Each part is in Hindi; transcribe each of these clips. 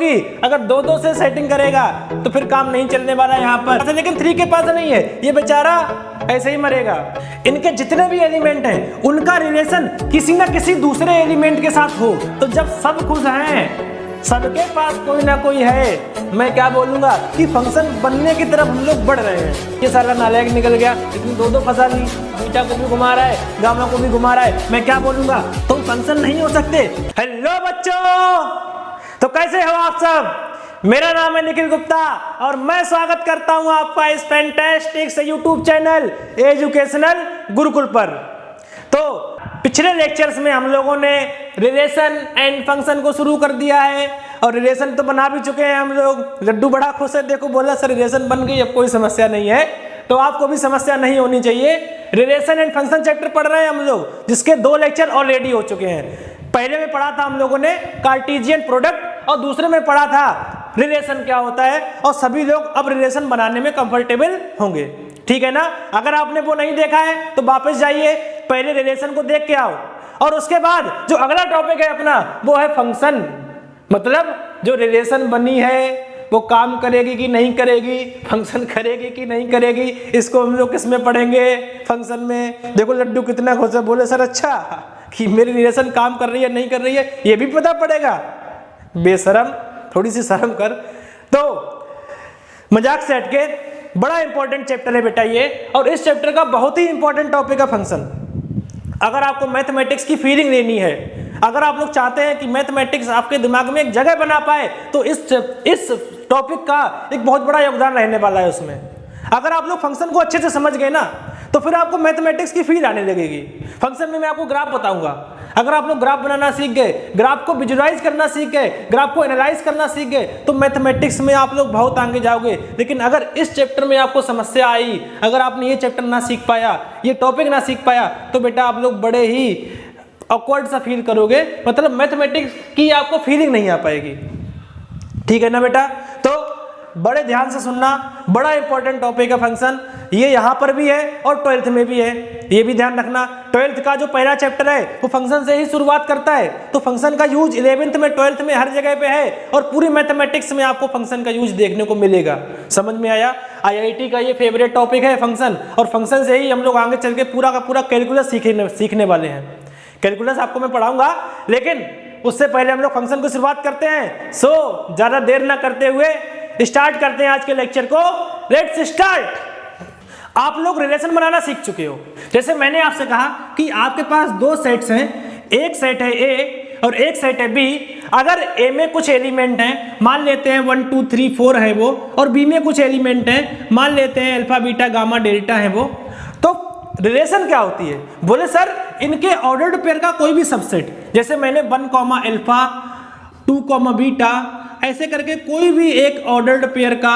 होगी। अगर दो दो से सेटिंग करेगा तो फिर काम नहीं चलने वाला यहाँ पर। लेकिन 3 के पास नहीं है, ये बेचारा ऐसे ही मरेगा। इनके जितने भी एलिमेंट हैं उनका रिलेशन किसी ना किसी दूसरे एलिमेंट के साथ हो। तो जब सब खुश हैं, सबके पास कोई ना कोई है, मैं क्या बोलूंगा कि फंक्शन बनने की तरफ हम लोग बढ़ रहे हैं। ये सारा नालायक निकल गया, इतनी दो फंसा ली, बीटा को भी घुमा रहा है, गामा को भी घुमा रहा है, मैं क्या बोलूंगा, तुम फंक्शन नहीं हो सकते। हेलो बच्चों, तो कैसे हो आप सब? मेरा नाम है निखिल गुप्ता और मैं स्वागत करता हूं आपका इस फैंटास्टिक से यूट्यूब चैनल एजुकेशनल गुरुकुल पर। तो पिछले लेक्चर्स में हम लोगों ने रिलेशन एंड फंक्शन को शुरू कर दिया है और रिलेशन तो बना भी चुके हैं हम लोग। लड्डू बड़ा खुश है, देखो बोला सर रिलेशन बन गई, अब कोई समस्या नहीं है। तो आपको भी समस्या नहीं होनी चाहिए। रिलेशन एंड फंक्शन चैप्टर पढ़ रहे हैं हम लोग, जिसके 2 लेक्चर ऑलरेडी हो चुके हैं। पहले में पढ़ा था हम लोगों ने कार्टेशियन प्रोडक्ट और दूसरे में पढ़ा था रिलेशन क्या होता है, और सभी लोग अब रिलेशन बनाने में कंफर्टेबल होंगे, ठीक है ना। अगर आपने वो नहीं देखा है तो वापस जाइए, पहले रिलेशन को देख के आओ और उसके बाद जो अगला टॉपिक है अपना वो है फंक्शन। मतलब जो रिलेशन बनी है वो काम करेगी कि नहीं करेगी, फंक्शन करेगी कि नहीं करेगी, इसको हम लोग किस में पढ़ेंगे? फंक्शन में। देखो लड्डू कितना खुश है, बोले सर अच्छा कि मेरी रिलेशन काम कर रही है नहीं कर रही है ये भी पता पड़ेगा। बेशरम, थोड़ी सी शर्म कर। तो मजाक से हट के बड़ा इंपॉर्टेंट चैप्टर है बेटा ये, और इस चैप्टर का बहुत ही इंपॉर्टेंट टॉपिक है फंक्शन। अगर आपको मैथमेटिक्स की फीलिंग लेनी है, अगर आप लोग चाहते हैं कि मैथमेटिक्स आपके दिमाग में एक जगह बना पाए, तो इस टॉपिक का एक बहुत बड़ा योगदान रहने वाला है उसमें। अगर आप लोग फंक्शन को अच्छे से समझ गए ना तो फिर आपको मैथमेटिक्स की फील आने लगेगी। फंक्शन में मैं आपको ग्राफ बताऊंगा, अगर आप लोग ग्राफ बनाना सीख गए, ग्राफ को विजुअलाइज करना सीख गए, ग्राफ को एनालाइज करना सीख गए, तो मैथमेटिक्स में आप लोग बहुत आगे जाओगे। लेकिन अगर इस चैप्टर में आपको समस्या आई, अगर आपने ये चैप्टर ना सीख पाया, ये टॉपिक ना सीख पाया, तो बेटा आप लोग बड़े ही ऑकवर्ड सा फील करोगे। मतलब मैथमेटिक्स की आपको फीलिंग नहीं आ पाएगी, ठीक है ना बेटा। तो बड़े ध्यान से सुनना, बड़ा इंपॉर्टेंट टॉपिक है फंक्शन। ये यहाँ पर भी है और 12th में भी है, ये भी ध्यान रखना। 12th का जो पहला चैप्टर है वो फंक्शन से ही शुरुआत करता है, तो फंक्शन का यूज 11th में 12th में हर जगह पे है, और पूरी मैथमेटिक्स में आपको फंक्शन का यूज देखने को मिलेगा। समझ में आया? IIT का ये फेवरेट टॉपिक है फंक्शन, और फंक्शन से ही हम लोग आगे चल के पूरा का पूरा कैलकुलस सीखने वाले हैं। कैलकुलस आपको मैं पढ़ाऊंगा, लेकिन उससे पहले हम लोग फंक्शन की शुरुआत करते हैं। सो ज्यादा देर ना करते हुए स्टार्ट करते हैं आज के लेक्चर को। Let's start. आप लोग रिलेशन बनाना सीख चुके हो। जैसे मैंने आपसे कहा कि आपके पास 2 सेट्स हैं, एक सेट है A और एक सेट है B। अगर A में कुछ एलिमेंट हैं, मान लेते हैं 1 2 3 4 है वो, और B में कुछ एलिमेंट हैं, मान लेते हैं अल्फा बीटा गामा डेल्टा है वो, तो रिलेशन क्या होती है? बोले सर इनके ऑर्डर्ड पेयर का कोई भी सबसेट, जैसे मैंने 1 अल्फा 2 बीटा ऐसे करके कोई भी एक ऑर्डर्ड पेयर का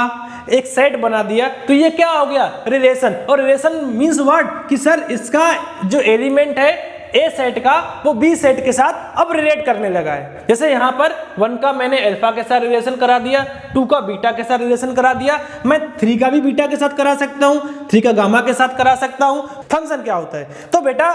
एक सेट बना दिया, तो ये क्या हो गया? रिलेशन। और रिलेशन मींस व्हाट? कि सर इसका जो एलिमेंट है ए सेट का वो बी सेट के साथ अब रिलेट करने लगा है। जैसे यहाँ पर 1 का मैंने अल्फा के साथ रिलेशन करा दिया, 2 का बीटा के साथ रिलेशन करा दिया, मैं 3 का भी बीटा के साथ करा सकता हूँ, 3 का गामा के साथ करा सकता हूँ। फंक्शन क्या होता है? तो बेटा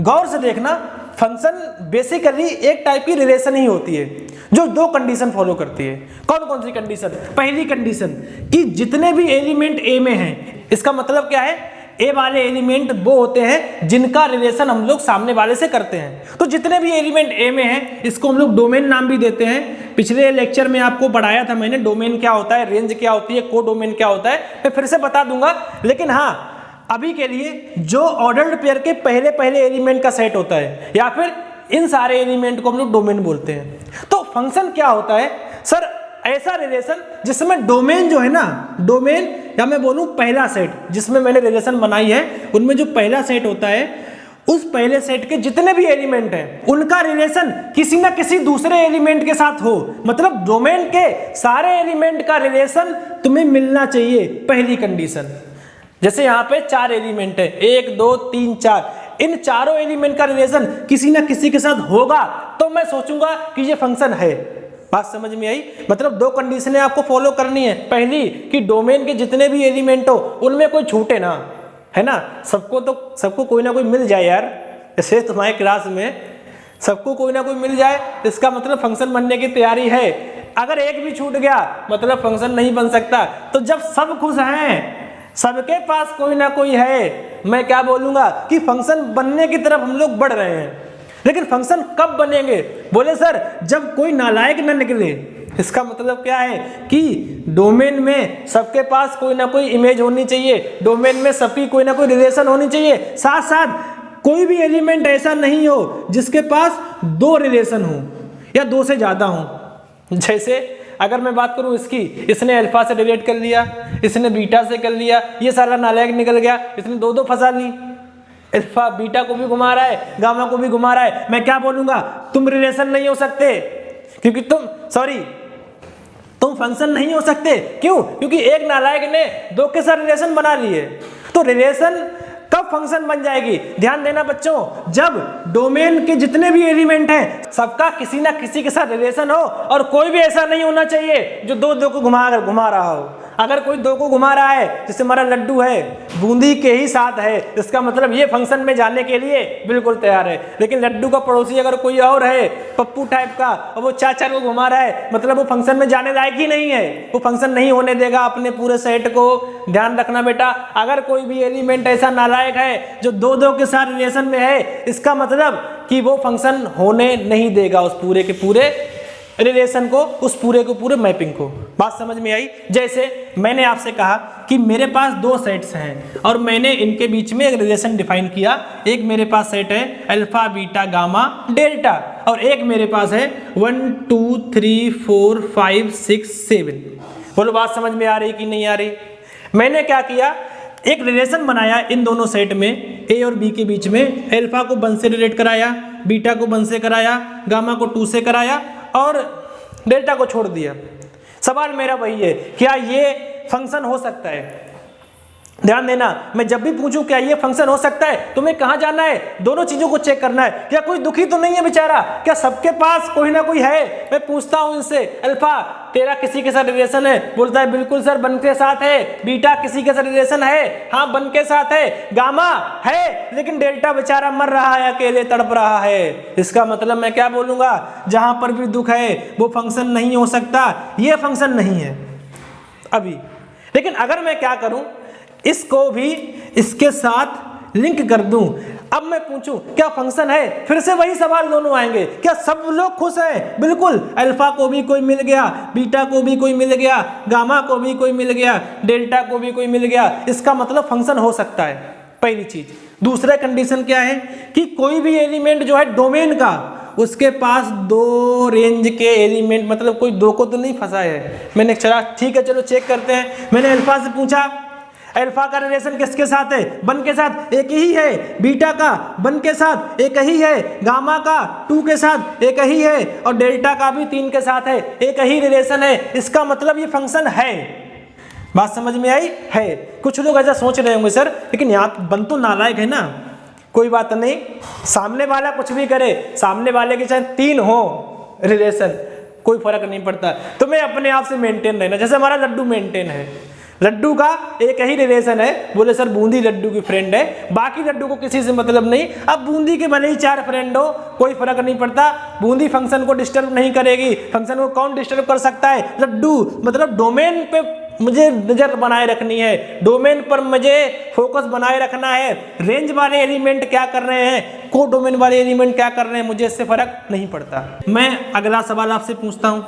गौर से देखना, फंक्शन बेसिकली एक टाइप की रिलेशन ही होती है जो 2 कंडीशन फॉलो करती है। कौन कौन सी कंडीशन? पहली कंडीशन कि जितने भी एलिमेंट ए में हैं, इसका मतलब क्या है? ए वाले एलिमेंट वो होते हैं जिनका रिलेशन हम लोग सामने वाले से करते हैं। तो जितने भी एलिमेंट ए में हैं इसको हम लोग डोमेन नाम भी देते हैं। पिछले लेक्चर में आपको पढ़ाया था मैंने, डोमेन क्या होता है, रेंज क्या होती है, को डोमेन क्या होता है, मैं फिर से बता दूंगा। लेकिन हाँ, अभी के लिए जो ऑर्डर्ड पेयर के पहले पहले एलिमेंट का सेट होता है, या फिर इन सारे एलिमेंट को हम लोग डोमेन बोलते हैं। तो फंक्शन क्या होता है? सर ऐसा रिलेशन जिसमें डोमेन जो है ना, डोमेन या मैं बोलूं पहला सेट जिसमें मैंने रिलेशन बनाई है, उनमें जो पहला सेट होता है, उस पहले सेट के जितने भी एलिमेंट हैं उनका रिलेशन किसी ना किसी दूसरे एलिमेंट के साथ हो। मतलब डोमेन के सारे एलिमेंट का रिलेशन तुम्हें मिलना चाहिए, पहली कंडीशन। जैसे यहाँ पे 4 एलिमेंट है, 1 2 3 4, इन चारों एलिमेंट का रिलेशन किसी ना किसी के साथ होगा तो मैं सोचूंगा कि ये फंक्शन है। बात समझ में आई? मतलब 2 कंडीशनें आपको फॉलो करनी है। पहली कि डोमेन के जितने भी एलिमेंट हो उनमें कोई छूटे ना, है ना। सबको कोई ना कोई मिल जाए यार। जैसे तुम्हारे क्लास में सबको कोई ना कोई मिल जाए, इसका मतलब फंक्शन बनने की तैयारी है। अगर एक भी छूट गया मतलब फंक्शन नहीं बन सकता। तो जब सब खुश हैं, सबके पास कोई ना कोई है, मैं क्या बोलूंगा कि फंक्शन बनने की तरफ हम लोग बढ़ रहे हैं। लेकिन फंक्शन कब बनेंगे? बोले सर जब कोई नालायक न निकले। इसका मतलब क्या है कि डोमेन में सबके पास कोई ना कोई इमेज होनी चाहिए, डोमेन में सबकी कोई ना कोई रिलेशन होनी चाहिए, साथ साथ कोई भी एलिमेंट ऐसा नहीं हो जिसके पास दो रिलेशन हो या दो से ज्यादा हो। जैसे अगर मैं बात करूं इसकी, इसने अल्फा से रिलेट कर लिया, इसने बीटा से कर लिया, ये सारा नालायक निकल गया, इसने दो फंसा ली। अल्फा बीटा को भी घुमा रहा है, गामा को भी घुमा रहा है। मैं क्या बोलूंगा, तुम रिलेशन नहीं हो सकते, क्योंकि तुम फंक्शन नहीं हो सकते। क्यों? क्योंकि एक नालायक ने दो के साथ रिलेशन बना लिए। तो रिलेशन कब फंक्शन बन जाएगी? ध्यान देना बच्चों, जब डोमेन के जितने भी एलिमेंट हैं सबका किसी ना किसी के साथ रिलेशन हो, और कोई भी ऐसा नहीं होना चाहिए जो दो को घुमा रहा हो। अगर कोई दो को घुमा रहा है, जैसे हमारा लड्डू है बूंदी के ही साथ है, इसका मतलब ये फंक्शन में जाने के लिए बिल्कुल तैयार है। लेकिन लड्डू का पड़ोसी अगर कोई और है, पप्पू टाइप का, और वो चाचा को घुमा रहा है, मतलब वो फंक्शन में जाने लायक ही नहीं है, वो फंक्शन नहीं होने देगा अपने पूरे सेट को। ध्यान रखना बेटा, अगर कोई भी एलिमेंट ऐसा नालायक है जो दो के साथ रिलेशन में है, इसका मतलब कि वो फंक्शन होने नहीं देगा उस पूरे के पूरे रिलेशन को, उस पूरे को पूरे मैपिंग को। बात समझ में आई? जैसे मैंने आपसे कहा कि मेरे पास दो सेट्स हैं और मैंने इनके बीच में एक रिलेशन डिफाइन किया। एक मेरे पास सेट है अल्फा बीटा गामा डेल्टा, और एक मेरे पास है 1 2 3 4 5 6 7। बोलो बात समझ में आ रही कि नहीं आ रही? मैंने क्या किया, एक रिलेशन बनाया इन दोनों सेट में, ए और बी के बीच में। अल्फा को 1 से रिलेट कराया, बीटा को 1 से कराया, गामा को 2 से कराया और डेल्टा को छोड़ दिया। सवाल मेरा वही है, क्या ये फंक्शन हो सकता है? ध्यान देना, मैं जब भी पूछूं क्या ये फंक्शन हो सकता है, तुम्हें कहां जाना है? दोनों चीजों को चेक करना है। क्या कोई दुखी तो नहीं है बेचारा? क्या सबके पास कोई ना कोई है? मैं पूछता हूं इनसे, अल्फा तेरा किसी के साथ रिलेशन है? बोलता है बिल्कुल सर, बन के साथ है। बीटा किसी के साथ रिलेशन है? हाँ बन के साथ है। गामा है, लेकिन डेल्टा बेचारा मर रहा है, अकेले तड़प रहा है। इसका मतलब मैं क्या बोलूंगा, जहां पर भी दुख है वो फंक्शन नहीं हो सकता, ये फंक्शन नहीं है अभी। लेकिन अगर मैं क्या करूं, इसको भी इसके साथ लिंक कर दूं, अब मैं पूछूं क्या फंक्शन है? फिर से वही सवाल दोनों आएंगे, क्या सब लोग खुश हैं? बिल्कुल, अल्फा को भी कोई मिल गया, बीटा को भी कोई मिल गया, गामा को भी कोई मिल गया, डेल्टा को भी कोई मिल गया, इसका मतलब फंक्शन हो सकता है, पहली चीज। दूसरा कंडीशन क्या है कि कोई भी एलिमेंट जो है डोमेन का, उसके पास दो रेंज के एलिमेंट, मतलब कोई दो को तो नहीं फंसा है। मैंने चला ठीक है चलो चेक करते हैं। मैंने अल्फा से पूछा अल्फा का रिलेशन किसके साथ है? बन के साथ एक ही है, बीटा का बन के साथ एक ही है, गामा का 2 के साथ एक ही है, और डेल्टा का भी 3 के साथ है, एक ही रिलेशन है। इसका मतलब ये फंक्शन है। बात समझ में आई? है। कुछ लोग ऐसा सोच रहे होंगे सर लेकिन यहाँ बन तो नालायक है ना। कोई बात नहीं, सामने वाला कुछ भी करे, सामने वाले के चाहे 3 हो रिलेशन, कोई फर्क नहीं पड़ता। तुम्हें अपने आप से मेंटेन रहना, जैसे हमारा लड्डू मेंटेन है। लड्डू का एक ही रिलेशन है, बोले सर बूंदी लड्डू की फ्रेंड है, बाकी लड्डू को किसी से मतलब नहीं। अब बूंदी के भले ही 4 फ्रेंड हो, कोई फर्क नहीं पड़ता, बूंदी फंक्शन को डिस्टर्ब नहीं करेगी। फंक्शन को कौन डिस्टर्ब कर सकता है? लड्डू। मतलब डोमेन पे मुझे नजर बनाए रखनी है, डोमेन पर मुझे फोकस बनाए रखना है। रेंज वाले एलिमेंट क्या कर रहे हैं, को डोमेन वाले एलिमेंट क्या कर रहे हैं, मुझे इससे फर्क नहीं पड़ता। मैं अगला सवाल आपसे पूछता हूं,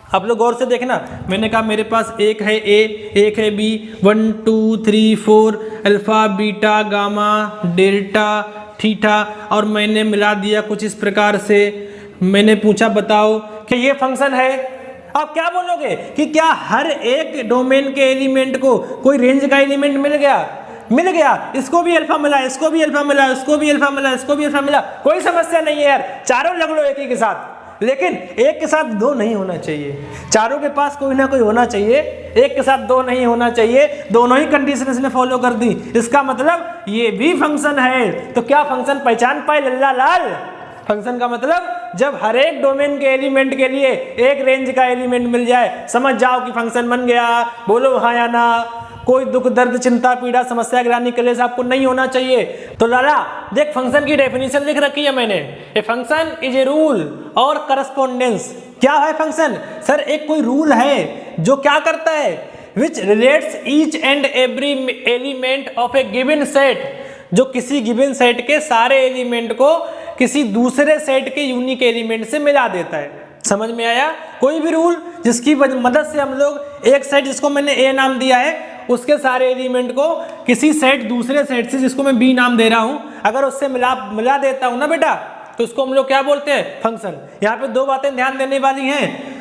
आप लोग गौर से देखना। मैंने कहा मेरे पास एक है ए, एक है B, 1 2 3 4 alpha beta gamma delta theta, और मैंने मिला दिया कुछ इस प्रकार से। मैंने पूछा बताओ कि ये फंक्शन है। आप क्या बोलोगे कि क्या हर एक डोमेन के एलिमेंट को कोई रेंज का एलिमेंट मिल गया? मिल गया, इसको भी अल्फा मिला, इसको भी अल्फा मिला, इसको भी अल्फा मिला, इसको भी अल्फा मिला, कोई समस्या नहीं है यार। चारों लग लो एक ही के साथ, लेकिन एक के साथ 2 नहीं होना चाहिए। चारों के पास कोई ना कोई होना चाहिए, एक के साथ 2 नहीं होना चाहिए। दोनों ही कंडीशन इसने फॉलो कर दी, इसका मतलब ये भी फंक्शन है। तो क्या फंक्शन पहचान पाए लल्ला लाल? फंक्शन का मतलब जब हर एक डोमेन के एलिमेंट के लिए एक रेंज का एलिमेंट मिल जाए, समझ जाओ कि फंक्शन बन गया। बोलो हाँ या ना। कोई दुख दर्द चिंता पीड़ा समस्या ग्लानि क्लेश आपको नहीं होना चाहिए। तो लाला देख, फंक्शन की डेफिनेशन लिख रखी है मैंने। A function is a rule और करस्पोंडेंस। क्या है फंक्शन? सर एक कोई रूल है जो क्या करता है, विच relates each and every element of A given set, जो किसी गिवन सेट के सारे एलिमेंट को किसी दूसरे सेट के यूनिक एलिमेंट से मिला देता है। समझ में आया? कोई भी रूल जिसकी मदद से हम लोग एक सेट जिसको मैंने ए नाम दिया है उसके सारे एलिमेंट को किसी सेट दूसरे सेट से जिसको मैं बी नाम दे रहा हूं अगर उससे मिला देता हूं ना बेटा, तो उसको हम लोग क्या बोलते हैं? फंक्शन। यहाँ पे दो बातें ध्यान देने वाली हैं,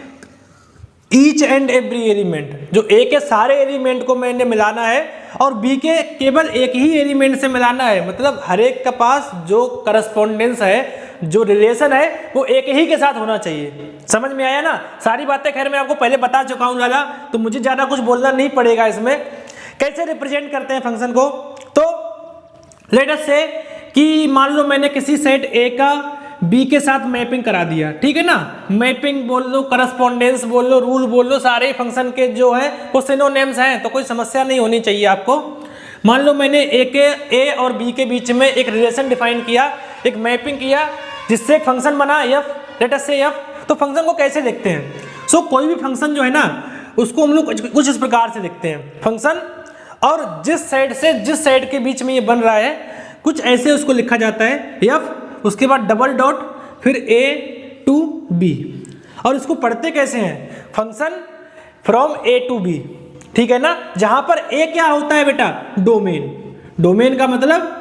ईच एंड एवरी एलिमेंट, जो ए के सारे एलिमेंट को मैंने मिलाना है और बी के केवल एक ही एलिमेंट से मिलाना है। मतलब हर एक के पास जो करस्पॉन्डेंस है, जो रिलेशन है, वो एक ही के साथ होना चाहिए। समझ में आया ना? सारी बातें खैर मैं आपको पहले बता चुका हूँ लाला, तो मुझे ज़्यादा कुछ बोलना नहीं पड़ेगा। इसमें कैसे रिप्रेजेंट करते हैं फंक्शन को? तो लेट अस से कि मान लो मैंने किसी सेट ए का बी के साथ मैपिंग करा दिया, ठीक है ना? मैपिंग बोल लो, करस्पॉन्डेंस बोल लो, रूल बोल लो, सारे फंक्शन के जो है वो सिनोनिम्स हैं, तो कोई समस्या नहीं होनी चाहिए आपको। मान लो मैंने ए और बी के बीच में एक रिलेशन डिफाइन किया, एक मैपिंग किया, जिससे एक फंक्शन बना एफ, लेट अस से एफ। तो फंक्शन को कैसे लिखते हैं? सो कोई भी फंक्शन जो है ना उसको हम लोग कुछ इस प्रकार से लिखते हैं, फंक्शन और जिस साइड से जिस साइड के बीच में ये बन रहा है कुछ ऐसे उसको लिखा जाता है एफ, उसके बाद डबल डॉट, फिर ए टू बी। और इसको पढ़ते कैसे हैं? Function from A to B, ठीक है ना? जहां पर ए क्या होता है बेटा? डोमेन। डोमेन का मतलब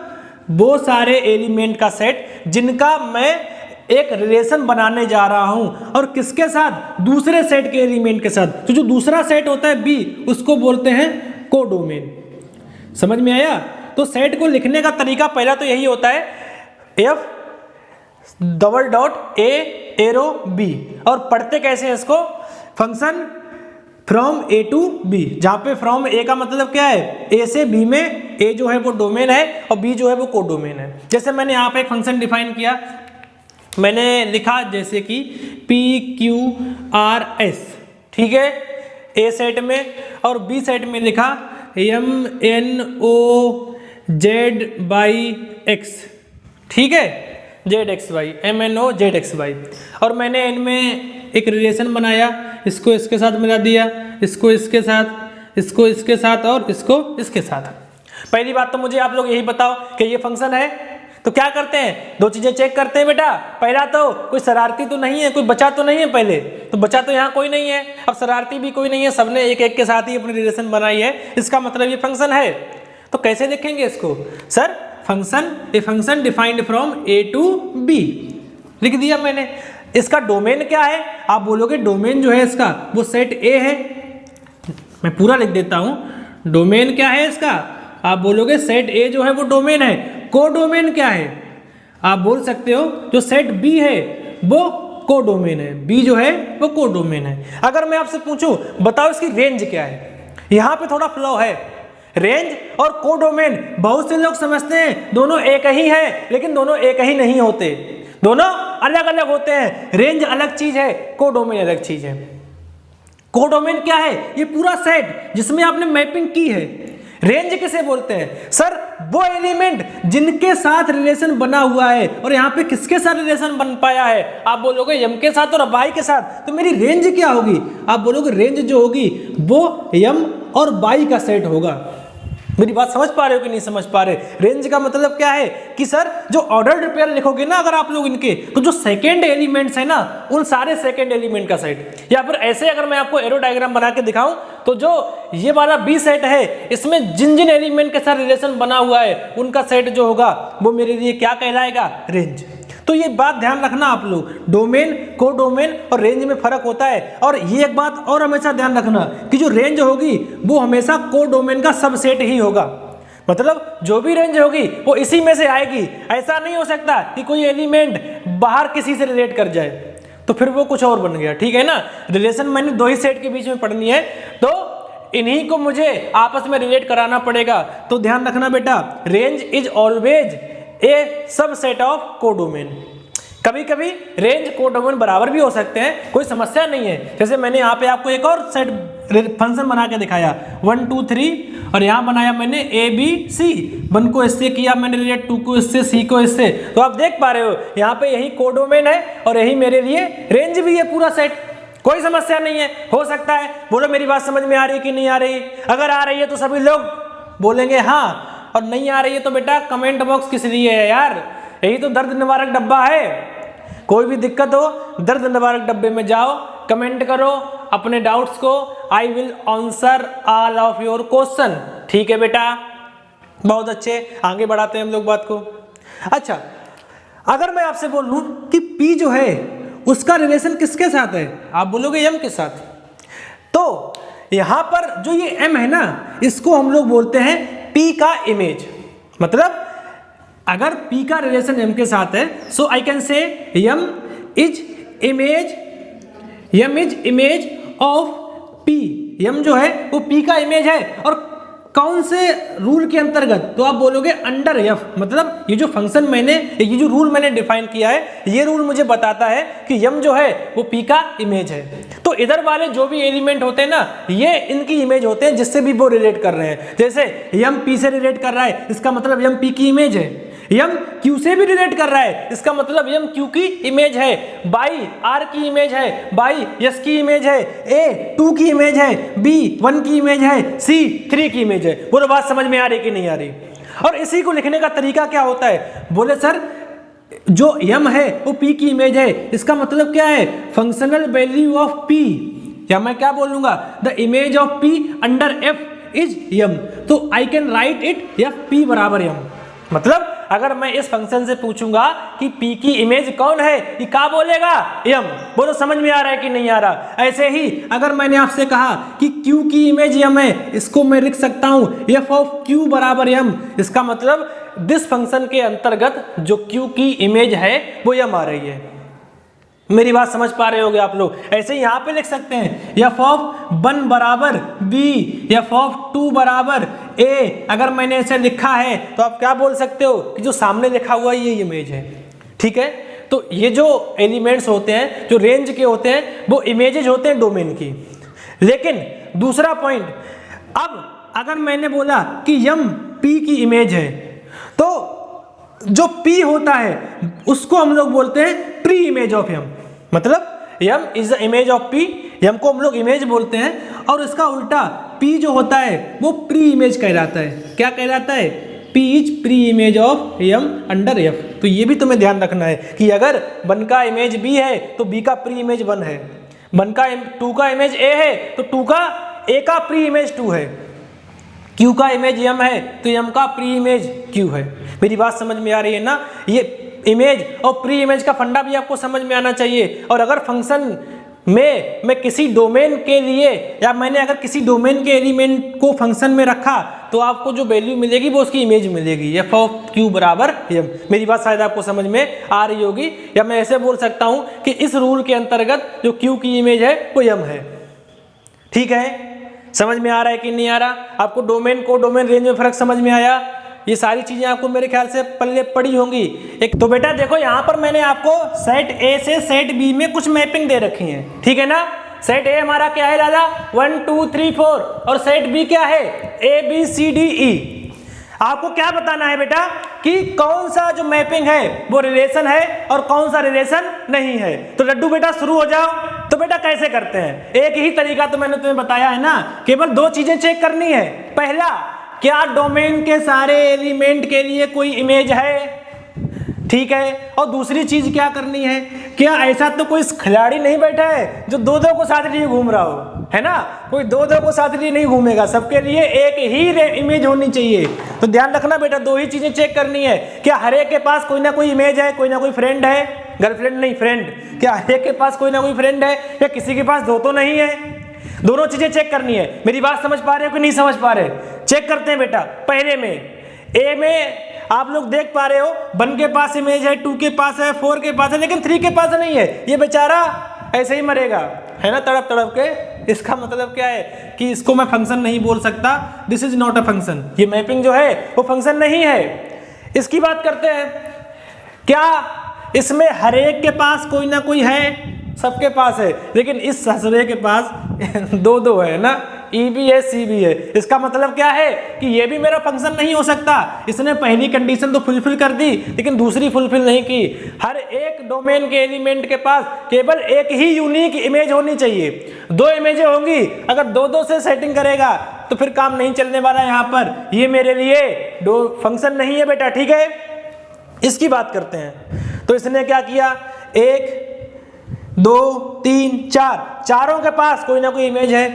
वो सारे एलिमेंट का सेट जिनका मैं एक रिलेशन बनाने जा रहा हूं, और किसके साथ? दूसरे सेट के एलिमेंट के साथ। तो जो दूसरा सेट होता है बी, उसको बोलते हैं कोडोमेन। समझ में आया? तो सेट को लिखने का तरीका पहला तो यही होता है, F double dot A arrow B. और पढ़ते कैसे हैं इसको? Function from A to B, जहां पे फ्रॉम ए का मतलब क्या है? ए से बी में ए जो है वो डोमेन है और बी जो है वो कोडोमेन है। जैसे मैंने यहाँ पे एक फंक्शन डिफाइन किया, मैंने लिखा जैसे कि पी क्यू आर एस, ठीक है, ए सेट में, और बी सेट में लिखा M N O Z by X, ठीक है, Z X Y, M N O Z X Y. और मैंने इनमें एक रिलेशन बनाया, इसको इसके साथ मिला दिया, इसको इसके साथ, इसको इसके साथ और इसको इसके साथ। पहली बात तो मुझे आप लोग यही बताओ कि ये फंक्शन है, तो क्या करते हैं? दो चीजें चेक करते हैं बेटा। पहला तो कोई शरारती तो नहीं है, कोई बचा तो नहीं है पहले, तो बचा तो यहाँ कोई नहीं है, अब शरारती भी कोई नहीं है, सबने एक एक के साथ ही अपनी रिलेशन बनाई है, इसका मतलब ये फंक्शन है। तो कैसे देखेंगे इसको? Sir function, a function defined from A to B, लिख दिया मैंने। इसका डोमेन क्या है? आप बोलोगे डोमेन जो है इसका वो सेट ए है, मैं पूरा लिख देता हूं। डोमेन क्या है इसका? आप बोलोगे सेट ए जो है वो डोमेन है। कोडोमेन क्या है? आप बोल सकते हो जो सेट बी है वो कोडोमेन है, बी जो है वो कोडोमेन है। अगर मैं आपसे पूछूं बताओ इसकी रेंज क्या है, यहां पे थोड़ा फ्लो है। रेंज और कोडोमेन बहुत से लोग समझते हैं दोनों एक ही है, लेकिन दोनों एक ही नहीं होते, दोनों अलग अलग होते हैं। रेंज अलग चीज है, कोडोमेन अलग चीज है। कोडोमेन क्या है? ये पूरा सेट जिसमें आपने मैपिंग की है। रेंज किसे बोलते हैं? सर वो एलिमेंट जिनके साथ रिलेशन बना हुआ है, और यहाँ पे किसके साथ रिलेशन बन पाया है? आप बोलोगे यम के साथ और बाई के साथ, तो मेरी रेंज क्या होगी? आप बोलोगे रेंज जो होगी वो यम और बाई का सेट होगा। मेरी बात समझ पा रहे हो कि नहीं समझ पा रहे? रेंज का मतलब क्या है कि सर जो ऑर्डर पेयर लिखोगे ना अगर आप लोग इनके, तो जो सेकंड एलिमेंट्स है ना उन सारे सेकंड एलिमेंट का सेट, या फिर ऐसे अगर मैं आपको एरो डायग्राम बना के दिखाऊं तो जो ये वाला बी सेट है इसमें जिन जिन एलिमेंट के साथ रिलेशन बना हुआ है उनका सेट जो होगा वो मेरे लिए क्या कहलाएगा? रेंज। तो ये बात ध्यान रखना आप लोग, डोमेन, कोडोमेन और रेंज में फर्क होता है। और ये एक बात और हमेशा ध्यान रखना कि जो रेंज होगी वो हमेशा कोडोमेन का सबसेट ही होगा। मतलब जो भी रेंज होगी वो इसी में से आएगी। ऐसा नहीं हो सकता कि कोई एलिमेंट बाहर किसी से रिलेट कर जाए, तो फिर वो कुछ और बन गया, ठीक है ना? रिलेशन मैंने दो ही सेट के बीच में पढ़नी है, तो इन्हीं को मुझे आपस में रिलेट कराना पड़ेगा। तो ध्यान रखना बेटा, range is always a subset of codomain. कभी कभी रेंज कोडोमेन बराबर भी हो सकते हैं, कोई समस्या नहीं है। जैसे मैंने यहाँ पे आपको एक और सेट फंक्शन बना के दिखाया 1 2 3, और यहाँ बनाया मैंने ए बी सी, 1 को इससे किया मैंने रिलेट, 2 को इससे, सी को इससे। तो आप देख पा रहे हो यहाँ पे यही कोडोमेन है और यही मेरे लिए रेंज भी है पूरा सेट। कोई समस्या नहीं है, हो सकता है। बोलो मेरी बात समझ में आ रही कि नहीं आ रही? अगर आ रही है तो सभी लोग बोलेंगे हाँ, और नहीं आ रही है तो बेटा कमेंट बॉक्स किस लिए है यार? यही तो दर्द निवारक डब्बा है। कोई भी दिक्कत हो दर्द निवारक डब्बे में जाओ, कमेंट करो अपने डाउट्स को, I will answer all of your question. ठीक है बेटा, बहुत अच्छे, आगे बढ़ाते हैं हम लोग बात को। अच्छा, अगर मैं आपसे बोलूं कि P जो है उसका रिलेशन किसके साथ है, आप बोलोगे M के साथ। तो यहां पर जो ये M है ना, इसको हम लोग बोलते हैं P का इमेज। मतलब अगर P का रिलेशन M के साथ है, so I can say M is image of P। M जो है वो P का इमेज है, और कौन से रूल के अंतर्गत? तो आप बोलोगे अंडर F। मतलब ये जो फंक्शन मैंने, ये जो रूल मैंने डिफाइन किया है, ये रूल मुझे बताता है कि M जो है वो P का इमेज है। तो इधर वाले जो भी एलिमेंट होते हैं ना, ये इनकी इमेज होते हैं जिससे भी वो रिलेट कर रहे हैं। जैसे M P से रिलेट कर रहा है, इसका मतलब M P की इमेज है। M Q से भी रिलेट कर रहा है, इसका मतलब M Q की इमेज है। बाई R की इमेज है, बाई S की इमेज है, A 2 की इमेज है, B 1 की इमेज है, C 3 की इमेज है। बोलो बात समझ में आ रही कि नहीं आ रही? और इसी को लिखने का तरीका क्या होता है? बोले सर जो M है वो P की इमेज है, इसका मतलब क्या है? फंक्शनल वैल्यू ऑफ P, या मैं क्या बोलूंगा, the image of P under F is M। तो I can write it F P बराबर M। मतलब अगर मैं इस फंक्शन से पूछूंगा कि P की इमेज कौन है, ये क्या बोलेगा? M। बोलो समझ में आ रहा है कि नहीं आ रहा? ऐसे ही अगर मैंने आपसे कहा कि Q की इमेज M है, इसको मैं लिख सकता हूं F ऑफ Q बराबर M। इसका मतलब दिस फंक्शन के अंतर्गत जो Q की इमेज है वो M आ रही है। मेरी बात समझ पा रहे होगे आप लोग? ऐसे ही यहाँ पे लिख सकते हैं F ऑफ 1 बराबर B, F ऑफ 2 बराबर A। अगर मैंने ऐसे लिखा है तो आप क्या बोल सकते हो कि जो सामने लिखा हुआ ये इमेज है। ठीक है, तो ये जो एलिमेंट्स होते हैं, जो रेंज के होते हैं, वो इमेजेज होते हैं डोमेन की। लेकिन दूसरा पॉइंट, अब अगर मैंने बोला कि M P की इमेज है, तो जो P होता है उसको हम लोग बोलते हैं प्री इमेज ऑफ M। मतलब M is the image of P, M को हम लोग इमेज बोलते हैं, और इसका उल्टा P जो होता है वो प्री इमेज कहलाता है। क्या कहलाता है? P is pre image of M under F। तो ये भी तुम्हें ध्यान रखना है कि अगर 1 का इमेज B है तो B का प्री इमेज 1 है, 2 का इमेज A है तो 2 का A का प्री इमेज 2 है, Q का इमेज M है तो M का प्री इमेज Q है। मेरी बात समझ में आ रही है ना? ये इमेज और प्री इमेज का फंडा भी आपको समझ में आना चाहिए। और अगर फंक्शन में मैं किसी डोमेन के लिए, या मैंने अगर किसी डोमेन के एलिमेंट को फंक्शन में रखा, तो आपको जो वैल्यू मिलेगी वो उसकी इमेज मिलेगी, F ऑफ Q बराबर M। मेरी बात शायद आपको समझ में आ रही होगी। या मैं ऐसे बोल सकता हूं कि इस रूल के अंतर्गत जो Q की इमेज है वो M है। ठीक है, समझ में आ रहा है कि नहीं आ रहा? आपको डोमेन को डोमेन रेंज में फर्क समझ में आया? ये सारी चीजें आपको मेरे ख्याल से पल्ले पड़ी होंगी। एक तो बेटा देखो, यहाँ पर मैंने आपको सेट A से सेट B में कुछ मैपिंग दे रखी है। ठीक है ना? सेट A हमारा क्या है दादा? 1 2 3 4, और सेट B क्या है? A B C D E। आपको क्या बताना है बेटा कि कौन सा जो मैपिंग है वो रिलेशन है और कौन सा रिलेशन नहीं है। तो लड्डू बेटा शुरू हो जाओ। तो बेटा कैसे करते हैं? एक ही तरीका तो मैंने तुम्हें बताया है ना, केवल 2 चीजें चेक करनी है। पहला, क्या डोमेन के सारे एलिमेंट के लिए कोई इमेज है? ठीक है। और दूसरी चीज क्या करनी है, क्या ऐसा तो कोई खिलाड़ी नहीं बैठा है जो दो को साथ लिए घूम रहा हो, है ना? कोई दो को साथ लिए नहीं घूमेगा, सबके लिए एक ही इमेज होनी चाहिए। तो ध्यान रखना बेटा, 2 ही चीजें चेक करनी है। क्या हर एक के पास कोई ना कोई इमेज है, कोई ना कोई फ्रेंड है, गर्लफ्रेंड नहीं फ्रेंड। क्या हर एक के पास कोई ना कोई फ्रेंड है, या किसी के पास 2 तो नहीं है? दोनों चीजें चेक करनी है। मेरी बात समझ पा रहे हो कि नहीं समझ पा रहे? चेक करते हैं बेटा। पहले में ए में आप लोग देख पा रहे हो 1 के पास इमेज है, 2 के पास है, 4 के पास है, लेकिन 3 के पास नहीं है। ये बेचारा ऐसे ही मरेगा, है ना, तड़प तड़प के। इसका मतलब क्या है कि इसको मैं फंक्शन नहीं बोल सकता, this is not a function. ये मैपिंग जो है वो फंक्शन नहीं है। इसकी बात करते हैं, क्या इसमें हर एक के पास कोई ना कोई है? सबके पास है, लेकिन इस ससुरे के पास 2 है ना, ई भी है सी भी है। इसका मतलब क्या है कि ये भी मेरा फंक्शन नहीं हो सकता। इसने पहली कंडीशन तो फुलफिल कर दी लेकिन दूसरी फुलफिल नहीं की। हर एक डोमेन के एलिमेंट के पास केवल एक ही यूनिक इमेज होनी चाहिए। दो इमेजें होंगी, अगर दो दो से सेटिंग करेगा तो फिर काम नहीं चलने वाला। यहाँ पर ये मेरे लिए दो फंक्शन नहीं है बेटा, ठीक है। इसकी बात करते हैं। तो इसने क्या किया, 1 2 3 4, चारों के पास कोई ना कोई इमेज है।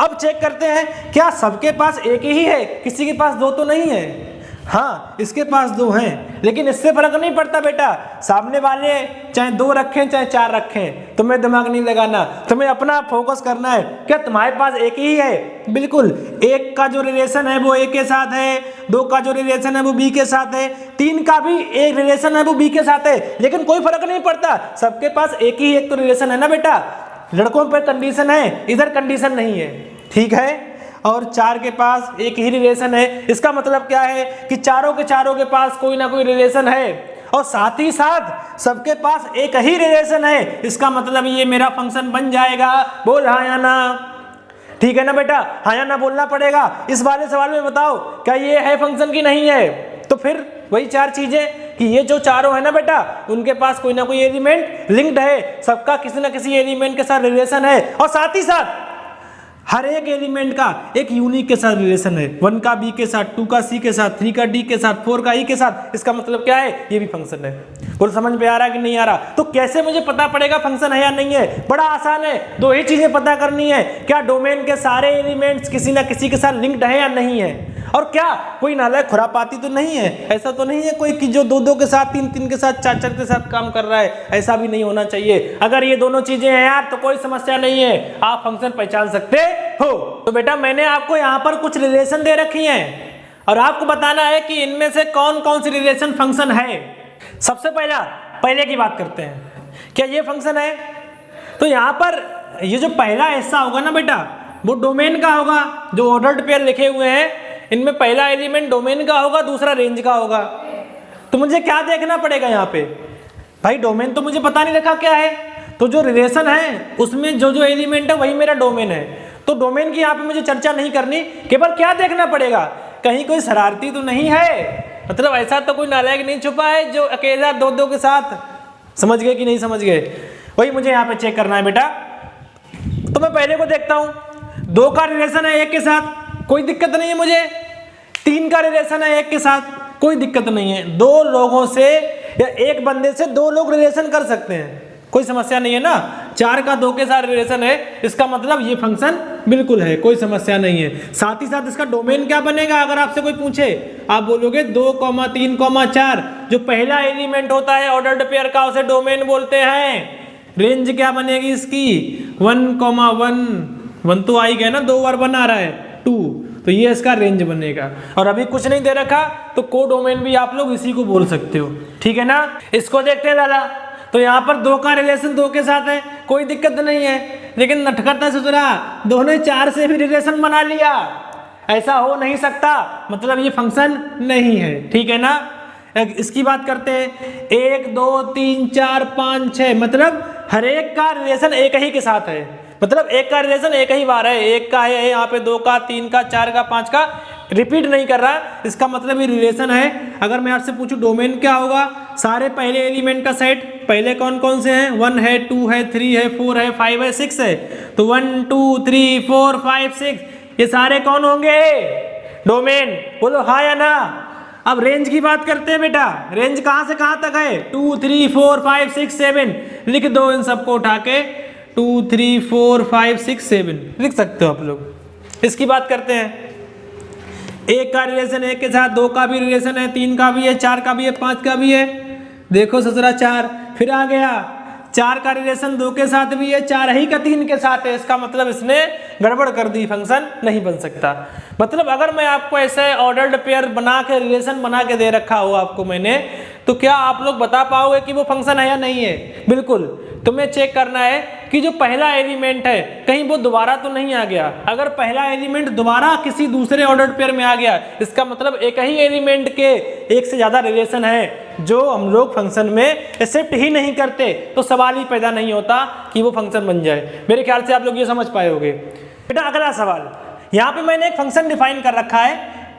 अब चेक करते हैं क्या सबके पास एक ही है, किसी के पास दो तो नहीं है। हाँ, इसके पास दो हैं, लेकिन इससे फर्क नहीं पड़ता बेटा। सामने वाले चाहे 2 रखें चाहे 4 रखें, तुम्हें दिमाग नहीं लगाना, तुम्हें अपना फोकस करना है। क्या तुम्हारे पास एक ही है? बिल्कुल। 1 का जो रिलेशन है वो A के साथ है, 2 का जो रिलेशन है वो B के साथ है, 3 का भी एक रिलेशन है वो B के साथ है, लेकिन कोई फर्क नहीं पड़ता। सबके पास एक ही एक तो रिलेशन है ना बेटा। लड़कों पर कंडीशन है, इधर कंडीशन नहीं है, ठीक है। और 4 के पास एक ही रिलेशन है। इसका मतलब क्या है कि चारों के पास कोई ना कोई रिलेशन है, और साथ ही साथ सबके पास एक ही रिलेशन है। इसका मतलब ये मेरा फंक्शन बन जाएगा। बोल हाँ या ना, ठीक है ना बेटा। हाँ या ना बोलना पड़ेगा। इस वाले सवाल में बताओ क्या ये है फंक्शन की नहीं है। तो फिर वही 4 चीजें कि ये जो चारों है ना बेटा, उनके पास कोई ना कोई एलिमेंट लिंक्ड है, सबका किसी ना किसी एलिमेंट के साथ रिलेशन है, और साथ ही साथ हर एक एलिमेंट का एक यूनिक के साथ रिलेशन है। 1 का B के साथ, 2 का C के साथ, 3 का D के साथ, 4 का E के साथ। इसका मतलब क्या है, ये भी फंक्शन है। बोल समझ में आ रहा है कि नहीं आ रहा? तो कैसे मुझे पता पड़ेगा फंक्शन है या नहीं है? बड़ा आसान है, 2 ही चीजें पता करनी है। क्या डोमेन के सारे एलिमेंट्स किसी ना किसी के साथ लिंक्ड है या नहीं है, और क्या कोई नालायक खुरापाती तो नहीं है। ऐसा तो नहीं है कोई कि जो 2 के साथ, 3 के साथ, 4 के साथ काम कर रहा है। ऐसा भी नहीं होना चाहिए। अगर ये दोनों चीजें हैं यार तो कोई समस्या नहीं है, आप फंक्शन पहचान सकते हो। तो बेटा मैंने आपको यहाँ पर कुछ रिलेशन दे रखी हैं और आपको बताना है कि इनमें से कौन कौन सी रिलेशन फंक्शन है। सबसे पहले की बात करते हैं, क्या ये फंक्शन है? तो यहाँ पर ये जो पहला हिस्सा होगा ना बेटा, वो डोमेन का होगा। जो ऑर्डर्ड पेयर लिखे हुए हैं इनमें पहला एलिमेंट डोमेन का होगा, दूसरा रेंज का होगा। तो मुझे क्या देखना पड़ेगा यहाँ पे? भाई डोमेन तो मुझे पता नहीं रखा क्या है, तो जो रिलेशन है उसमें जो जो एलिमेंट है वही मेरा डोमेन है। तो डोमेन की यहाँ पे मुझे चर्चा नहीं करनी, केवल क्या देखना पड़ेगा, कहीं कोई शरारती तो नहीं है। मतलब ऐसा तो कोई नालायक नहीं छुपा है जो अकेला 2 के साथ। समझ गए कि नहीं समझ गए? वही मुझे यहाँ पे चेक करना है बेटा। तो मैं पहले को देखता हूँ, 2 का रिलेशन है 1 के साथ, कोई दिक्कत नहीं है मुझे। 3 का रिलेशन है 1 के साथ, कोई दिक्कत नहीं है। 2 लोगों से या एक बंदे से 2 लोग रिलेशन कर सकते हैं, कोई समस्या नहीं है ना। 4 का 2 के साथ रिलेशन है, इसका मतलब ये फंक्शन बिल्कुल है, कोई समस्या नहीं है। साथ ही साथ इसका डोमेन क्या बनेगा? अगर आपसे कोई पूछे आप बोलोगे 2, 3, 4। जो पहला एलिमेंट होता है ऑर्डर्ड पेयर का उसे डोमेन बोलते हैं। रेंज क्या बनेगी इसकी? 1 तो आई गया ना, 2 बार बना रहा है 2, तो ये इसका रेंज बनेगा। और अभी कुछ नहीं दे रखा तो कोडोमेन भी आप लोग इसी को बोल सकते हो, ठीक है ना। इसको देखते हैं दादा। तो यहाँ पर 2 का रिलेशन 2 के साथ है, कोई दिक्कत नहीं है। लेकिन नटखटा ससुरा, दोनों 4 से भी रिलेशन बना लिया, ऐसा हो नहीं सकता, मतलब ये फंक्शन नहीं है, ठीक है ना। इसकी बात करते हैं, 1 2 3 4 5 6, मतलब हर एक का रिलेशन एक ही के साथ है। मतलब एक का रिलेशन एक ही बार है, 1 का है यहाँ पे, 2 का, 3 का, 4 का, 5 का, रिपीट नहीं कर रहा। इसका मतलब ये रिलेशन है। अगर मैं आपसे पूछूं डोमेन क्या होगा, सारे पहले एलिमेंट का सेट, पहले कौन कौन से हैं? 1 है, 2 है, 3 है, 4 है, 5 है, 6 है। तो 1 2 3 4 5 6 ये सारे कौन होंगे? डोमेन। बोलो हाँ या ना। अब रेंज की बात करते हैं बेटा। रेंज कहाँ से कहाँ तक है? 2 3 4 5 6 7 लिख दो इन सबको उठा के। 2 3 4 5 6 7 लिख सकते हो आप लोग। इसकी बात करते हैं, 1 का रिलेशन 1 के साथ, 2 का भी रिलेशन है, 3 का भी है, 4 का भी है, 5 का भी है। देखो ससुरा 4 फिर आ गया। 4 का रिलेशन 2 के साथ भी है, 4 ही का 3 के साथ है। इसका मतलब इसने गड़बड़ कर दी, फंक्शन नहीं बन सकता। मतलब अगर मैं आपको ऐसे ऑर्डर्ड पेयर बना के, रिलेशन बना के दे रखा हो आपको मैंने, तो क्या आप लोग बता पाओगे कि वो फंक्शन है या नहीं है? बिल्कुल, तुम्हें चेक करना है कि जो पहला एलिमेंट है कहीं वो दोबारा तो नहीं आ गया। अगर पहला एलिमेंट दोबारा किसी दूसरे ऑर्डर्ड पेयर में आ गया, इसका मतलब एक ही एलिमेंट के एक से ज्यादा रिलेशन है जो हम लोग फंक्शन में एक्सेप्ट ही नहीं करते, तो सवाल ही पैदा नहीं होता कि वो फंक्शन बन जाए। मेरे ख्याल से आप लोग ये समझ पाए होंगे। बेटा अगला सवाल, यहाँ पे मैंने एक फंक्शन डिफाइन कर रखा है,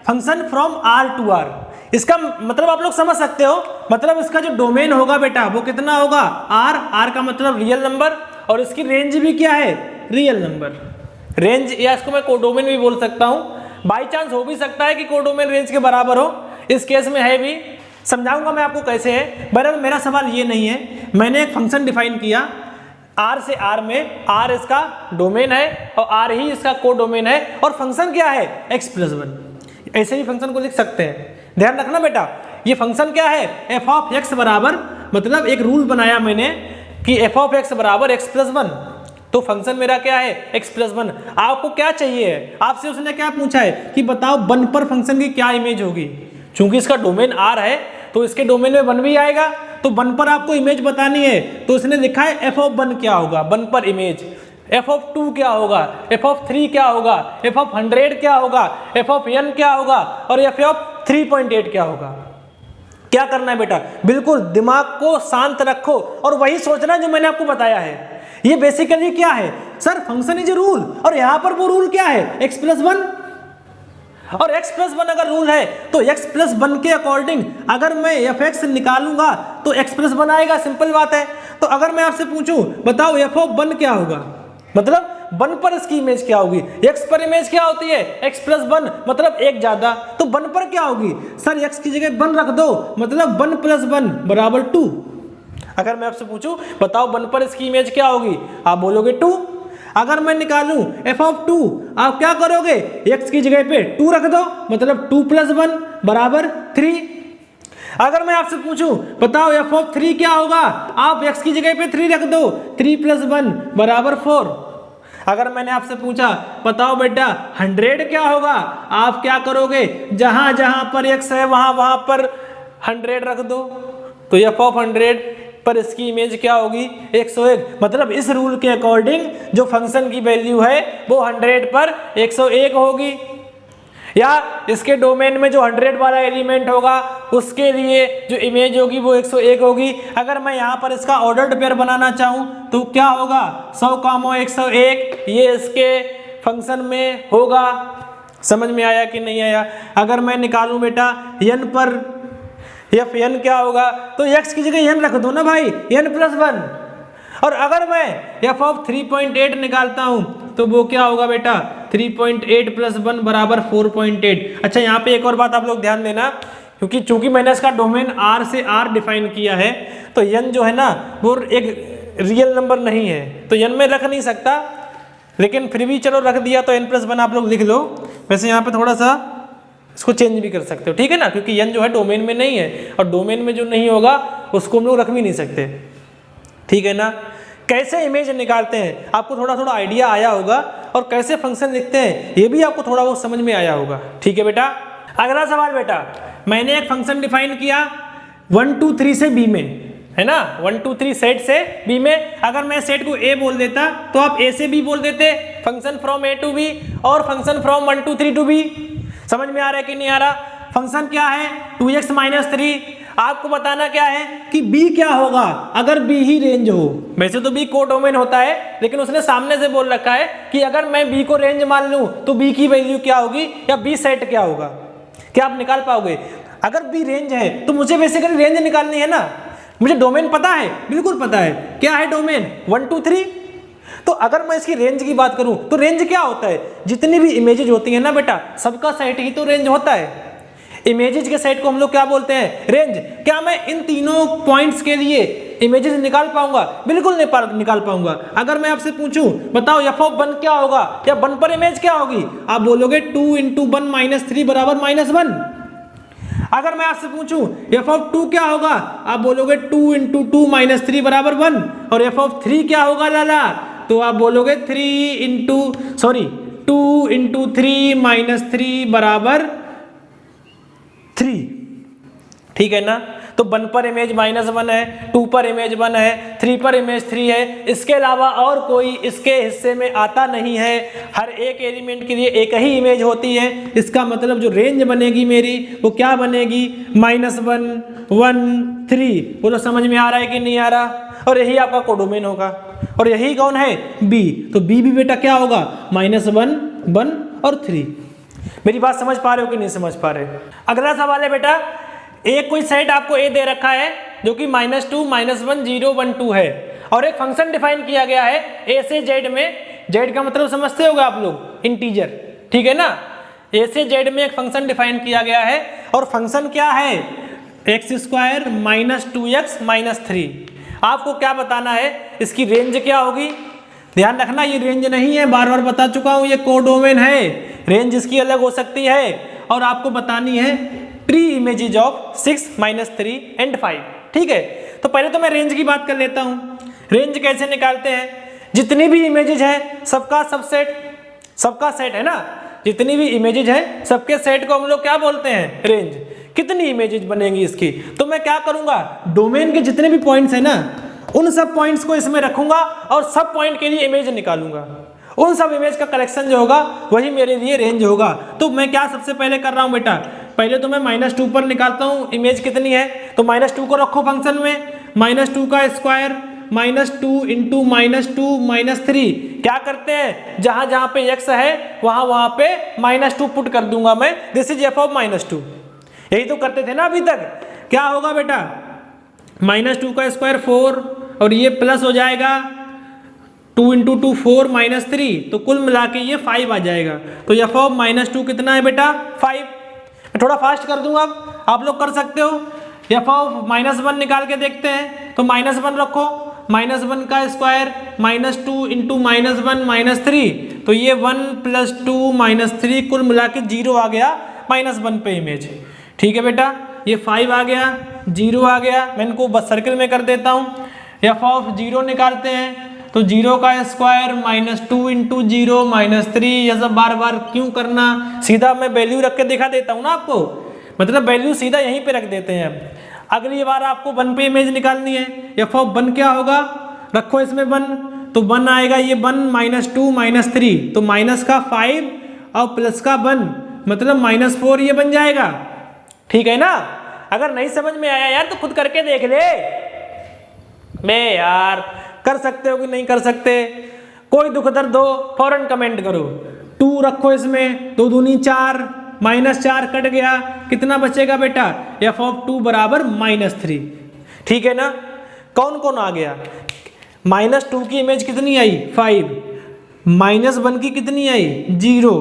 function from R to R. इसका मतलब आप लोग समझ सकते हो, मतलब इसका जो डोमेन होगा बेटा वो कितना होगा? आर। आर का मतलब रियल नंबर, और इसकी रेंज भी क्या है? Real number. रेंज या इसको मैं कोडोमेन भी बोल सकता हूँ। बाई चांस हो भी सकता है कि कोडोमेन रेंज के बराबर हो, इस केस में है भी, समझाऊंगा मैं आपको कैसे है। बहरहाल मेरा सवाल ये नहीं है, मैंने एक फंक्शन डिफाइन किया आर से आर में, आर इसका डोमेन है और आर ही इसका कोडोमेन है, और फंक्शन क्या है? x plus 1। ऐसे ही फंक्शन को लिख सकते हैं। ध्यान रखना बेटा, ये फंक्शन क्या है? एफ ऑफ एक्स बराबर, मतलब एक रूल बनाया मैंने कि एफ ऑफ एक्स बराबर एक्स प्लस 1। तो फंक्शन मेरा क्या है? X plus 1। आपको क्या चाहिए है? आपसे उसने क्या पूछा है कि बताओ 1 पर फंक्शन की क्या इमेज होगी। चूंकि इसका डोमेन आर है तो इसके डोमेन में 1 भी आएगा, तो 1 पर आपको इमेज बतानी है, तो इसने लिखा है एफ ऑफ 1 क्या होगा? 1 पर इमेज। एफ ऑफ 2 क्या होगा? एफ ऑफ 3 क्या होगा? एफ ऑफ 100 क्या होगा? एफ ऑफ n क्या होगा? और एफ ऑफ 3.8 क्या होगा? क्या करना है बेटा? बिल्कुल दिमाग को शांत रखो और वही सोचना जो मैंने आपको बताया है। ये बेसिकली क्या है sir? Function is a rule, और यहां पर वो रूल क्या है? x plus 1। और x प्लस 1 अगर रूल है तो x प्लस 1 के अकॉर्डिंग अगर मैं एफ एक्स निकालूंगा तो x प्लस 1 आएगा, सिंपल बात है। तो अगर मैं आपसे पूछूं बताओ एफ ऑफ 1 क्या होगा, मतलब 1 पर इसकी इमेज क्या होगी? x पर इमेज क्या होती है? x प्लस 1, मतलब एक ज्यादा, तो 1 पर क्या होगी? सर x की जगह 1 रख दो, मतलब 1 प्लस 1 बराबर 2। अगर मैं आपसे पूछूं बताओ 1 पर इसकी इमेज क्या होगी, आप बोलोगे 2। अगर मैं निकालूं एफ ऑफ 2, आप क्या करोगे? x की जगह पे 2 रख दो, मतलब 2 प्लस 1 बराबर 3। अगर मैं आपसे पूछूं बताओ एफ ऑफ 3 क्या होगा, आप x की जगह पे 3 रख दो, 3 प्लस 1 बराबर 4। अगर मैंने आपसे पूछा बताओ बेटा 100 क्या होगा, आप क्या करोगे? जहां जहां पर x है वहां वहां पर 100 रख दो, तो एफ ऑफ 100 पर इसकी इमेज क्या होगी? 101। मतलब इस रूल के अकॉर्डिंग जो फंक्शन की वैल्यू है वो 100 पर 101 होगी, या इसके डोमेन में जो 100 वाला एलिमेंट होगा उसके लिए जो इमेज होगी वो 101 होगी। अगर मैं यहाँ पर इसका ऑर्डर्ड पेयर बनाना चाहूँ तो क्या होगा? 100, 101, ये इसके फंक्शन में होगा। समझ में आया कि नहीं आया? अगर मैं निकालूं बेटा n पर एफ n क्या होगा, तो x की जगह n रख दो ना भाई, n प्लस 1। और अगर मैं एफ ऑफ 3.8 निकालता हूं तो वो क्या होगा बेटा? 3.8 प्लस 1 बराबर 4.8। अच्छा यहाँ पे एक और बात आप लोग ध्यान देना, क्योंकि चूंकि मैंने इसका डोमेन r से r डिफाइन किया है तो n जो है ना वो एक रियल नंबर नहीं है, तो n में रख नहीं सकता, लेकिन फिर भी चलो रख दिया तो n प्लस 1 आप लोग लिख लो। वैसे यहाँ पे थोड़ा सा इसको चेंज भी कर सकते हो, ठीक है ना, क्योंकि n जो है डोमेन में नहीं है, और डोमेन में जो नहीं होगा उसको हम लोग रख भी नहीं सकते, ठीक है ना। कैसे इमेज निकालते हैं आपको थोड़ा थोड़ा आइडिया आया होगा, और कैसे फंक्शन लिखते हैं ये भी आपको थोड़ा बहुत समझ में आया होगा, ठीक है बेटा। अगला सवाल बेटा, मैंने एक फंक्शन डिफाइन किया 1 2 3 से b में, है ना, 1 2 3 सेट से b में। अगर मैं सेट को a बोल देता तो आप a से b बोल देते, function from a to b और फंक्शन फ्रॉम 1 2 3 टू b। समझ में आ रहा है कि नहीं आ रहा? फंक्शन क्या है? 2x minus 3। आपको बताना क्या है कि b क्या होगा अगर b ही रेंज हो। वैसे तो b कोडोमेन होता है, लेकिन उसने सामने से बोल रखा है कि अगर मैं b को रेंज मान लूं तो b की वैल्यू क्या होगी, या b सेट क्या होगा। क्या आप निकाल पाओगे? अगर b रेंज है तो मुझे बेसिकली रेंज निकालनी है ना। मुझे डोमेन पता है, बिल्कुल पता है, क्या है डोमेन? 1 2 3। तो अगर मैं इसकी रेंज की बात करूं तो रेंज क्या होता है? जितनी भी इमेजेज होती है ना बेटा, सबका सेट ही तो रेंज होता है। इमेजेस के सेट को हम लोग क्या बोलते हैं? रेंज। क्या मैं इन तीनों पॉइंट्स के लिए इमेजेस निकाल पाऊंगा? बिल्कुल नहीं निकाल पाऊंगा। अगर मैं आपसे पूछूं बताओ एफ ऑफ 1 क्या होगा, या 1 पर इमेज क्या होगी, आप बोलोगे 2 × 1 माइनस 3 बराबर -1। अगर मैं आपसे पूछूं एफ ऑफ 2 क्या होगा, आप बोलोगे 2 × 2 माइनस 3 बराबर 1। और एफ ऑफ 3 क्या होगा लाला, तो आप बोलोगे 2 × 3 माइनस 3 बराबर 3, ठीक है ना। तो 1 पर इमेज -1 है, 2 पर इमेज 1 है, 3 पर इमेज 3 है। इसके अलावा और कोई इसके हिस्से में आता नहीं है। हर एक एलिमेंट के लिए एक ही इमेज होती है। इसका मतलब जो रेंज बनेगी मेरी वो क्या बनेगी, -1 1 3। बोलो समझ में आ रहा है कि नहीं आ रहा। और यही आपका कोडोमेन होगा। और यही कौन है, बी। तो बी भी बेटा क्या होगा, -1 1 और 3। मेरी बात समझ पा रहे हो कि नहीं समझ पा रहे। अगला सवाल है बेटा, एक कोई सेट आपको ए दे रखा है जो कि -2 -1 0 1 2 है, और एक फंक्शन डिफाइन किया गया है ए से जेड में। जेड का मतलब समझते होगा आप लोग, इंटीजर, ठीक है ना। ए से जेड में एक फंक्शन डिफाइन किया गया है, और फंक्शन क्या है, x² -2x -3। आपको क्या बताना है, इसकी रेंज क्या होगी। ध्यान रखना ये रेंज नहीं है, बार बार बता चुका हूं, ये कोडोमेन है। रेंज इसकी अलग हो सकती है। और आपको बतानी है प्री इमेजेज ऑफ 6 -3 एंड 5। ठीक है, तो पहले तो मैं रेंज की बात कर लेता हूं। रेंज कैसे निकालते हैं, जितनी भी इमेजेज है सबका सबसेट, सबका सेट है ना, जितनी भी इमेजेज है सबके सेट को हम लोग क्या बोलते हैं, रेंज। कितनी इमेजेज बनेंगी इसकी, तो मैं क्या करूंगा, डोमेन के जितने भी पॉइंट्स है ना, उन सब पॉइंट्स को इसमें रखूंगा और सब पॉइंट के लिए इमेज निकालूंगा। उन सब इमेज का कलेक्शन जो होगा वही मेरे लिए रेंज होगा। तो मैं क्या सबसे पहले कर रहा हूं बेटा, पहले तो मैं -2 पर निकालता हूं इमेज कितनी है, तो -2 को रखो फंक्शन में, -2 का स्क्वायर -2 इंटू -2 -3। क्या करते हैं, जहां जहां पे x है वहां वहां पे -2 पुट कर दूंगा मैं। This is f of -2। यही तो करते थे ना अभी तक। क्या होगा बेटा, -2 का स्क्वायर 4, और ये प्लस हो जाएगा 2 इंटू 2 4 -3, तो कुल मिला के ये 5 आ जाएगा। तो f ऑफ -2 कितना है बेटा, 5। मैं थोड़ा फास्ट कर दूंगा, आप लोग कर सकते हो। f ऑफ -1 निकाल के देखते हैं, तो -1 रखो, -1 का स्क्वायर -2 इंटू -1 -3, तो ये 1 + 2 -3 कुल मिला के 0 आ गया -1 पे इमेज। ठीक है बेटा, ये 5 आ गया, 0 आ गया। मैं इनको बस सर्कल में कर देता हूँ। f ऑफ 0 निकालते हैं, तो 0 का स्क्वायर -2 इंटू 0 -3। यह सब बार बार क्यों करना, सीधा मैं वैल्यू रख के दिखा देता हूँ ना आपको, मतलब वैल्यू सीधा यहीं पे रख देते हैं। अगली बार आपको 1 पे इमेज निकालनी है। f ऑफ 1 क्या होगा, रखो इसमें 1, तो 1 आएगा, ये 1 -2 -3, तो माइनस का 5 और प्लस का 1 मतलब -4 ये बन जाएगा। ठीक है ना। अगर नहीं समझ में आया यार तो खुद करके देख ले। मैं यार कर सकते हो कि नहीं कर सकते, कोई दुख दर्द हो फौरन कमेंट करो। 2 रखो इसमें, 2 दूनी 4, -4 कट गया, कितना बचेगा बेटा, f ऑफ 2 बराबर -3। ठीक है ना। कौन कौन आ गया, -2 की इमेज कितनी आई 5, -1 की कितनी आई 0,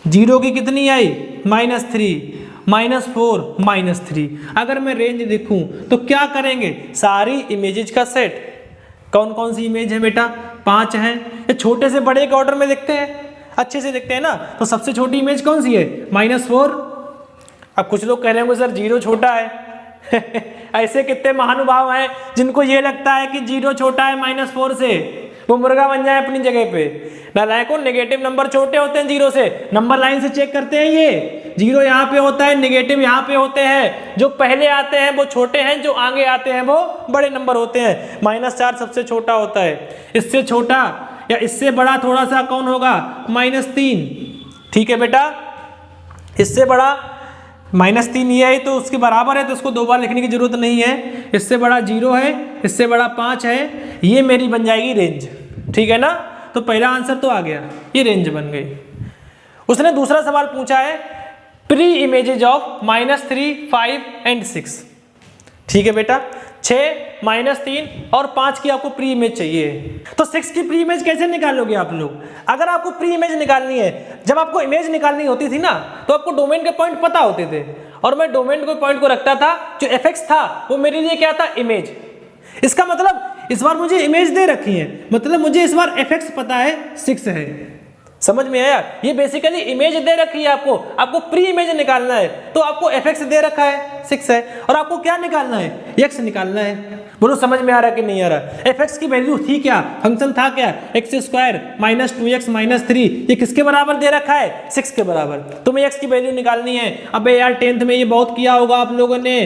0 की कितनी आई -3, -4 -3। अगर मैं रेंज देखूं तो क्या करेंगे, सारी इमेजेस का सेट। कौन कौन सी इमेज है बेटा, 5 हैं। ये छोटे से बड़े के ऑर्डर में देखते हैं, अच्छे से देखते हैं ना। तो सबसे छोटी इमेज कौन सी है, -4। अब कुछ लोग कह रहे होंगे सर 0 छोटा है ऐसे कितने महानुभाव हैं जिनको ये लगता है कि 0 छोटा है -4 से, वो मुर्गा बन जाए अपनी जगह पे। नालायकों, नेगेटिव नंबर छोटे होते हैं 0 से, नंबर लाइन से चेक करते हैं। ये 0 यहाँ पे होता है, नेगेटिव यहाँ पे होते हैं। जो पहले आते हैं वो छोटे हैं, जो आगे आते हैं वो बड़े नंबर होते हैं। -4 सबसे छोटा होता है, इससे छोटा या इससे बड़ा थोड़ा सा कौन होगा, -3। ठीक है बेटा, इससे बड़ा -3 ये है तो उसके बराबर है, तो उसको 2 बार लिखने की जरूरत नहीं है। इससे बड़ा 0 है, इससे बड़ा 5 है, ये मेरी बन जाएगी रेंज। ठीक है ना। तो पहला आंसर तो आ गया, ये रेंज बन गई। उसने दूसरा सवाल पूछा है प्री इमेजेज ऑफ -3 5 एंड 6। ठीक है बेटा, 6 -3 और 5 की आपको प्री इमेज चाहिए। तो 6 की प्री इमेज कैसे निकालोगे आप लोग। अगर आपको प्री इमेज निकालनी है, जब आपको इमेज निकालनी होती थी ना तो आपको डोमेन के पॉइंट पता होते थे, और मैं डोमेन के पॉइंट को रखता था, जो fx था वो मेरे लिए क्या था, इमेज। इसका मतलब इस बार मुझे इमेज दे रखी है, मतलब मुझे इस बार fx पता है 6 है। समझ में आया, ये बेसिकली इमेज दे रखी है आपको, आपको प्री इमेज निकालना है, तो आपको fx दे रखा है 6 है, और आपको क्या निकालना है, x निकालना है। बोलो समझ में आ रहा है कि नहीं आ रहा। fx की वैल्यू थी क्या, फंक्शन था क्या, x² -2x -3, ये किसके बराबर दे रखा है, 6 के बराबर। तुम्हें x की वैल्यू निकालनी है। अबे यार 10th में ये बहुत किया होगा आप लोगों ने,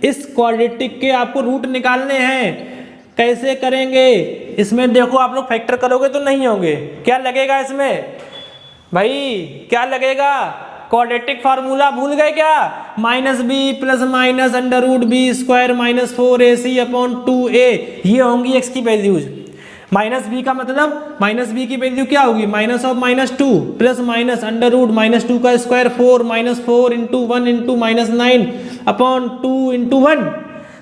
इस क्वाड्रेटिक के आपको रूट निकालने हैं। कैसे करेंगे? इसमें देखो आप लोग फैक्टर करोगे तो नहीं होंगे। क्या लगेगा इसमें भाई, क्या लगेगा? क्वाड्रेटिक फार्मूला भूल गए क्या? Minus B plus minus under root B square minus 4ac upon 2a, ये होंगी एक्स की वैल्यूज। माइनस बी का मतलब माइनस बी की वैल्यू क्या होगी? Minus of -2 plus minus under root -2 का square 4 -4 into 1 into -9 upon 2 into 1।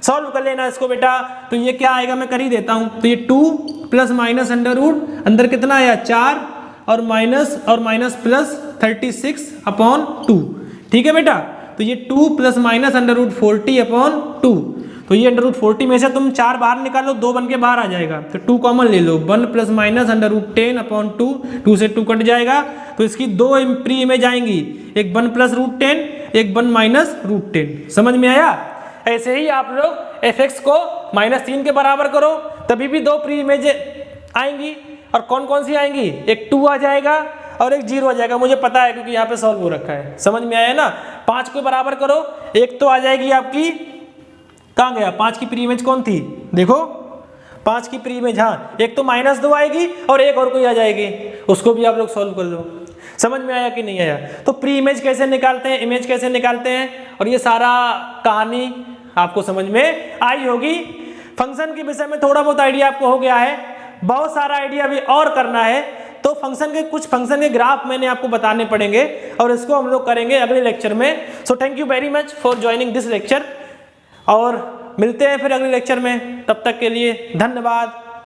Solve कर लेना इसको बेटा। तो ये क्या आएगा, मैं कर ही देता हूं। तो ये 2 प्लस माइनस अंडर रूट अंदर कितना आया 4 और माइनस प्लस 36 अपॉन 2। ठीक है बेटा। तो ये 2 plus minus under root 40 upon 2। तो ये अंडर रूट 40 में से तुम 4 बाहर निकालो, 2 बन के बाहर आ जाएगा। तो 2 कॉमन ले लो, 1 plus minus under root 10 upon 2, 2 से 2 कट जाएगा। तो इसकी 2 प्री इमेज आएंगी, एक 1 प्लस रूट 10, एक 1 माइनस रूट 10। समझ में आया? ऐसे ही आप लोग fx को -3 के बराबर करो, तभी भी 2 प्री इमेज आएंगी। और कौन कौन सी आएंगी? एक 2 आ जाएगा और एक 0 आ जाएगा। मुझे पता है क्योंकि यहाँ पे सॉल्व हो रखा है। समझ में आया ना? 5 को बराबर करो, एक तो आ जाएगी आपकी, कहाँ गया 5 की प्री इमेज कौन थी? देखो 5 की प्री इमेज, हाँ एक तो -2 आएगी और एक और कोई आ जाएगी, उसको भी आप लोग सॉल्व कर लो। समझ में आया कि नहीं आया? तो प्री इमेज कैसे निकालते हैं, इमेज कैसे निकालते हैं, और ये सारा कहानी आपको समझ में आई होगी। फंक्शन के विषय में थोड़ा बहुत आइडिया आपको हो गया है, बहुत सारा आइडिया अभी और करना है। तो कुछ फंक्शन के ग्राफ मैंने आपको बताने पड़ेंगे और इसको हम लोग करेंगे अगले लेक्चर में। So thank you very much for joining this lecture, और मिलते हैं फिर अगले लेक्चर में। तब तक के लिए धन्यवाद।